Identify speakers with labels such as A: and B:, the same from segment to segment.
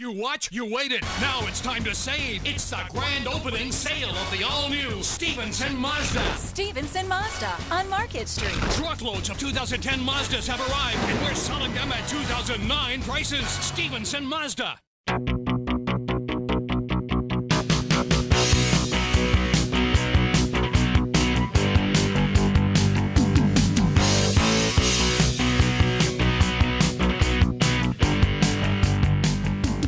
A: You watch, you waited. Now it's time to save. It's the grand opening sale of the all-new Stevenson Mazda.
B: Stevenson Mazda on Market Street.
A: Truckloads of 2010 Mazdas have arrived, and we're selling them at 2009 prices. Stevenson Mazda.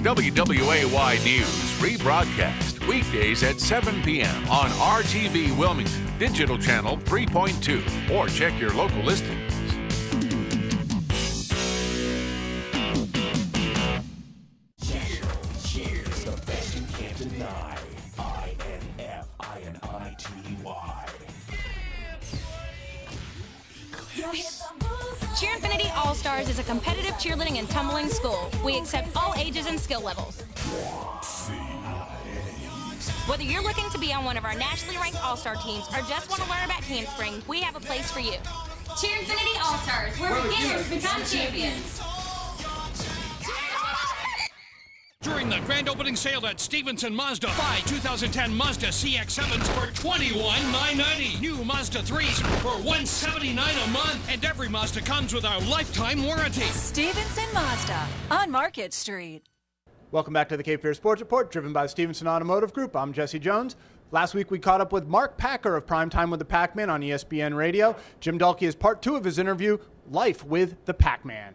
C: WWAY News rebroadcast weekdays at 7 p.m. on RTV Wilmington, Digital Channel 3.2, or check your local listings.
D: Cheers, the best you can't deny. INFINITY.
E: Cheer Infinity All-Stars is a competitive cheerleading and tumbling school. We accept all ages and skill levels. Whether you're looking to be on one of our nationally ranked All-Star teams or just want to learn about handspring, we have a place for you. Cheer Infinity All-Stars, where beginners become champions.
A: During the grand opening sale at Stevenson Mazda, buy 2010 Mazda CX-7s for $21,990. New Mazda 3s for $179 a month. And every Mazda comes with our lifetime warranty.
B: Stevenson Mazda on Market Street.
F: Welcome back to the Cape Fear Sports Report, driven by Stevenson Automotive Group. I'm Jesse Jones. Last week we caught up with Mark Packer of Primetime with the Pac-Man on ESPN Radio. Jim Dalkey is part 2 of his interview, Life with the Pac-Man.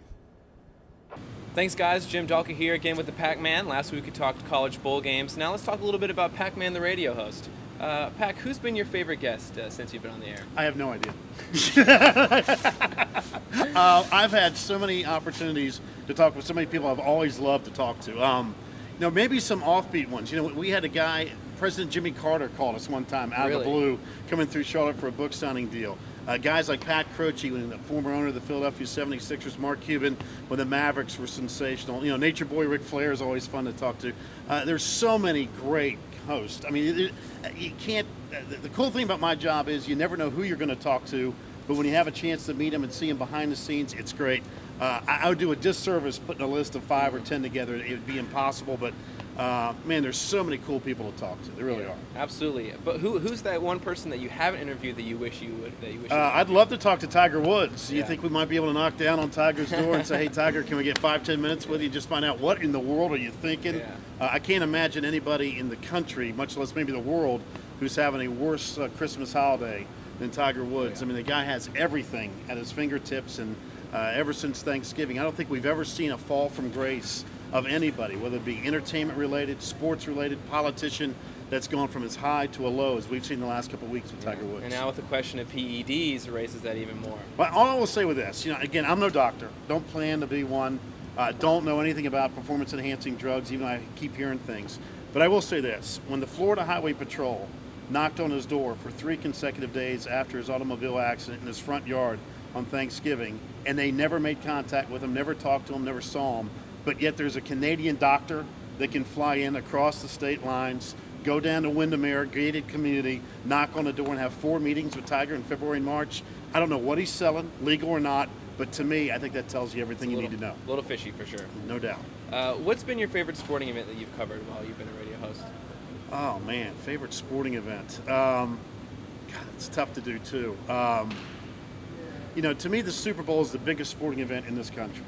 G: Thanks, guys. Jim Dalkey here again with the Pac-Man. Last week we talked college bowl games. Now let's talk a little bit about Pac-Man, the radio host. Pac, who's been your favorite guest since you've been on the air?
H: I have no idea. I've had so many opportunities to talk with so many people I've always loved to talk to. Maybe some offbeat ones. We had a guy, President Jimmy Carter called us one time out of the blue, coming through Charlotte for a book signing deal. Guys like Pat Croce, the former owner of the Philadelphia 76ers, Mark Cuban, when the Mavericks were sensational. Nature Boy Ric Flair is always fun to talk to. There's so many great hosts. I mean, you can't. The cool thing about my job is you never know who you're going to talk to, but when you have a chance to meet them and see them behind the scenes, it's great. I would do a disservice putting a list of 5 or 10 together. It would be impossible, but man, there's so many cool people to talk to. There really are.
G: Absolutely. But who's that one person that you haven't interviewed that you wish you would?
H: I'd love to talk to Tiger Woods. You think we might be able to knock down on Tiger's door and say, hey, Tiger, can we get 5-10 minutes with you? Just find out what in the world are you thinking?
G: Yeah.
H: I can't imagine anybody in the country, much less maybe the world, who's having a worse Christmas holiday than Tiger Woods. Yeah. I mean, the guy has everything at his fingertips, and ever since Thanksgiving, I don't think we've ever seen a fall from grace of anybody, whether it be entertainment-related, sports-related, politician, that's gone from as high to a low as we've seen the last couple of weeks with Tiger Woods.
G: And now with the question of PEDs, raises that even more.
H: Well, all I will say with this, again, I'm no doctor. Don't plan to be one. Don't know anything about performance-enhancing drugs, even though I keep hearing things. But I will say this. When the Florida Highway Patrol knocked on his door for 3 consecutive days after his automobile accident in his front yard on Thanksgiving, and they never made contact with him, never talked to him, never saw him, but yet there's a Canadian doctor that can fly in across the state lines, go down to Windermere, gated community, knock on the door and have 4 meetings with Tiger in February and March. I don't know what he's selling, legal or not, but to me, I think that tells you everything you need to know.
G: A little fishy for sure.
H: No doubt.
G: What's been your favorite sporting event that you've covered while you've been a radio host?
H: Oh, man, favorite sporting event. God, it's tough to do, too. To me, the Super Bowl is the biggest sporting event in this country.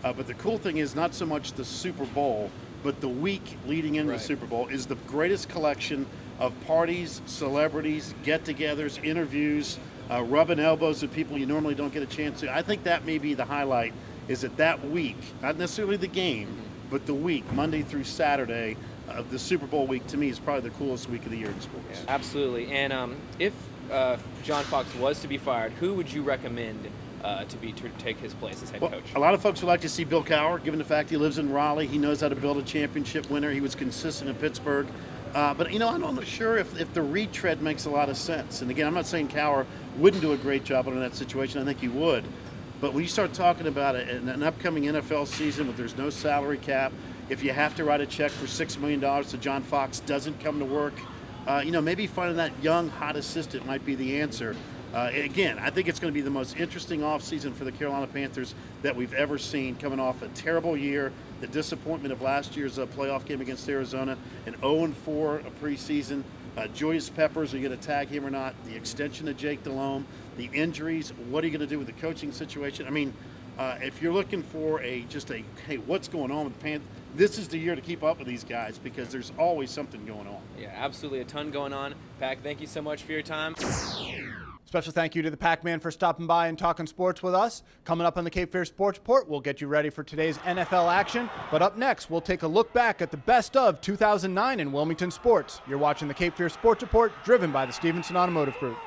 H: But the cool thing is not so much the Super Bowl, but the week leading into the Super Bowl is the greatest collection of parties, celebrities, get-togethers, interviews, rubbing elbows with people you normally don't get a chance to. I think that may be the highlight, is that week, not necessarily the game, but the week, Monday through Saturday of the Super Bowl week, to me, is probably the coolest week of the year in sports.
G: Yeah, absolutely. And if John Fox was to be fired, who would you recommend to take his place as head coach?
H: A lot of folks would like to see Bill Cowher, given the fact he lives in Raleigh. He knows how to build a championship winner. He was consistent in Pittsburgh. But, I'm not sure if the retread makes a lot of sense. And, again, I'm not saying Cowher wouldn't do a great job in that situation. I think he would. But when you start talking about it, an upcoming NFL season where there's no salary cap, if you have to write a check for $6 million so John Fox doesn't come to work, maybe finding that young, hot assistant might be the answer. Again, I think it's going to be the most interesting offseason for the Carolina Panthers that we've ever seen, coming off a terrible year, the disappointment of last year's playoff game against Arizona, an 0-4 preseason. Julius Peppers, are you going to tag him or not? The extension of Jake Delhomme, the injuries, what are you going to do with the coaching situation? I mean, if you're looking for hey, what's going on with the Panthers? This is the year to keep up with these guys because there's always something going on.
G: Yeah, absolutely a ton going on. Pac, thank you so much for your time.
F: Special thank you to the Pac-Man for stopping by and talking sports with us. Coming up on the Cape Fear Sports Report, we'll get you ready for today's NFL action. But up next, we'll take a look back at the best of 2009 in Wilmington sports. You're watching the Cape Fear Sports Report, driven by the Stevenson Automotive Group.